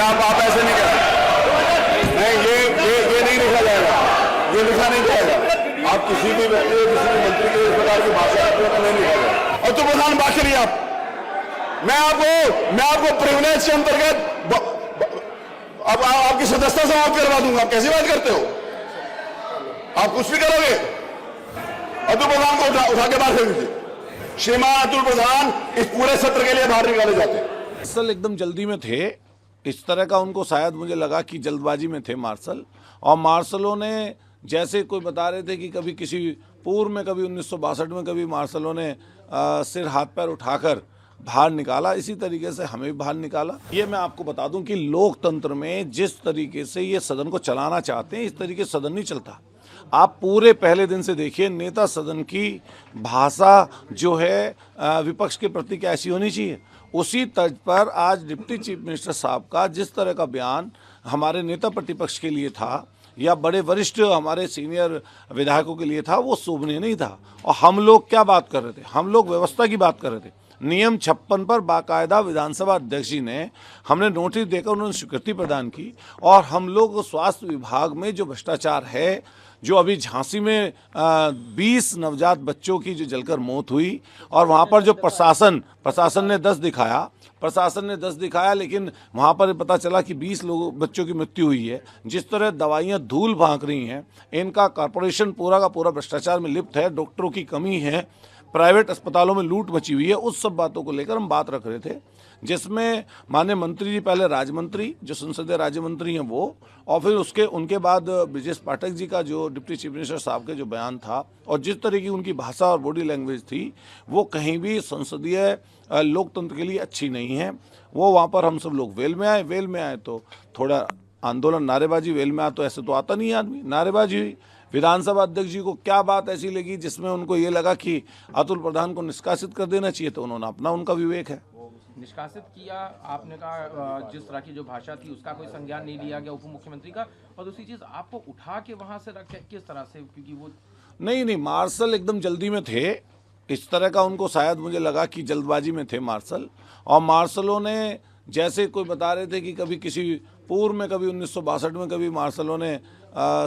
आप ऐसे नहीं कर सकते। नहीं, ये नहीं लिखा जाएगा, ये लिखा नहीं जाएगा। आप किसी भी व्यक्ति किसी भी मंत्री के इस प्रकार की भाषा नहीं लिखा जाएगा। और तो प्रधान बात करिए आप, मैं आपको प्रिविलेज के अंतर्गत अब आपकी सदस्यता समाप्त करवा दूंगा। आप कैसी बात करते हो? आप कुछ भी करोगे? अतुल प्रधान को उठा के बाहर कर दीजिए। श्रीमान अतुल प्रधान इस पूरे सत्र के लिए बाहर निकाले जाते हैं। मार्शल एकदम जल्दी में थे, इस तरह का उनको शायद मुझे लगा कि जल्दबाजी में थे मार्शल। और मार्शलों ने जैसे कोई बता रहे थे कि कभी किसी पूर्व में, कभी 1962 में, कभी मार्शलों ने सिर हाथ पैर उठाकर बाहर निकाला, इसी तरीके से हमें भी बाहर निकाला। ये मैं आपको बता दूं कि लोकतंत्र में जिस तरीके से ये सदन को चलाना चाहते हैं, इस तरीके से सदन नहीं चलता। आप पूरे पहले दिन से देखिए, नेता सदन की भाषा जो है विपक्ष के प्रति कैसी होनी चाहिए, उसी तर्ज पर आज डिप्टी चीफ मिनिस्टर साहब का जिस तरह का बयान हमारे नेता प्रतिपक्ष के लिए था या बड़े वरिष्ठ हमारे सीनियर विधायकों के लिए था, वो शोभनीय नहीं था। और हम लोग क्या बात कर रहे थे? हम लोग व्यवस्था की बात कर रहे थे। नियम 56 पर बाकायदा विधानसभा अध्यक्ष जी ने, हमने नोटिस देकर उन्होंने स्वीकृति प्रदान की। और हम लोग स्वास्थ्य विभाग में जो भ्रष्टाचार है, जो अभी झांसी में 20 नवजात बच्चों की जो जलकर मौत हुई, और वहाँ पर जो प्रशासन ने 10 दिखाया, लेकिन वहाँ पर पता चला कि 20 बच्चों की मृत्यु हुई है। जिस तरह दवाइयाँ धूल भांक रही हैं, इनका कॉरपोरेशन पूरा का पूरा भ्रष्टाचार में लिप्त है, डॉक्टरों की कमी है, प्राइवेट अस्पतालों में लूट मची हुई है, उस सब बातों को लेकर हम बात रख रहे थे, जिसमें माननीय मंत्री जी, पहले राज्य मंत्री जो संसदीय राज्य मंत्री हैं वो, और फिर उनके बाद ब्रजेश पाठक जी का जो डिप्टी चीफ मिनिस्टर साहब के जो बयान था, और जिस तरह की उनकी भाषा और बॉडी लैंग्वेज थी, वो कहीं भी संसदीय लोकतंत्र के लिए अच्छी नहीं है। वो वहाँ पर हम सब लोग वेल में आए तो थोड़ा आंदोलन, नारेबाजी, वेल में आए तो ऐसे तो आता नहीं है आदमी, नारेबाजी हुई। विधानसभा अध्यक्ष जी को क्या बात ऐसी लगी जिसमें उनको ये लगा कि अतुल प्रधान को निष्कासित कर देना चाहिए, तो उन्होंने उनका विवेक है। निष्कासित किया, आपने कहा जिस तरह की जो भाषा थी उसका कोई संज्ञान नहीं लिया गया उप मुख्यमंत्री का, और दूसरी चीज आपको उठा के वहां से रख किस तरह से, क्योंकि वो नहीं, मार्शल एकदम जल्दी में थे, इस तरह का उनको शायद मुझे लगा कि जल्दबाजी में थे मार्शल। और मार्शलों ने जैसे कोई बता रहे थे कि कभी किसी पूर्व में, कभी 1962 में, कभी मार्शलों ने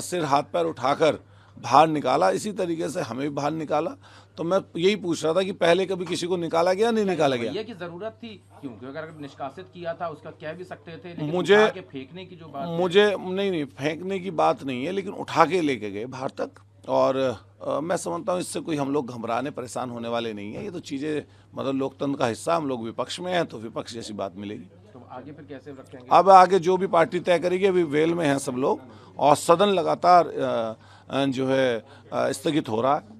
सिर हाथ पैर उठाकर बाहर निकाला, इसी तरीके से हमें भी बाहर निकाला। तो मैं यही पूछ रहा था कि पहले कभी किसी को निकाला गया, नहीं निकाला गया? ये की जरूरत थी क्योंकि अगर निष्कासित किया था उसका कह भी सकते थे, लेकिन मुझे उठा के फेंकने की जो बात नहीं, फेंकने की बात नहीं है, लेकिन उठा के लेके गए बाहर तक। और मैं समझता हूँ इससे कोई हम लोग घबराने, परेशान होने वाले नहीं है। ये तो चीज़ें मतलब लोकतंत्र का हिस्सा, हम लोग विपक्ष में हैं तो विपक्ष जैसी बात मिलेगी। तो आगे फिर कैसे रखेंगे? अब आगे जो भी पार्टी तय करेगी, अभी वेल में हैं सब लोग, और सदन लगातार जो है स्थगित हो रहा है।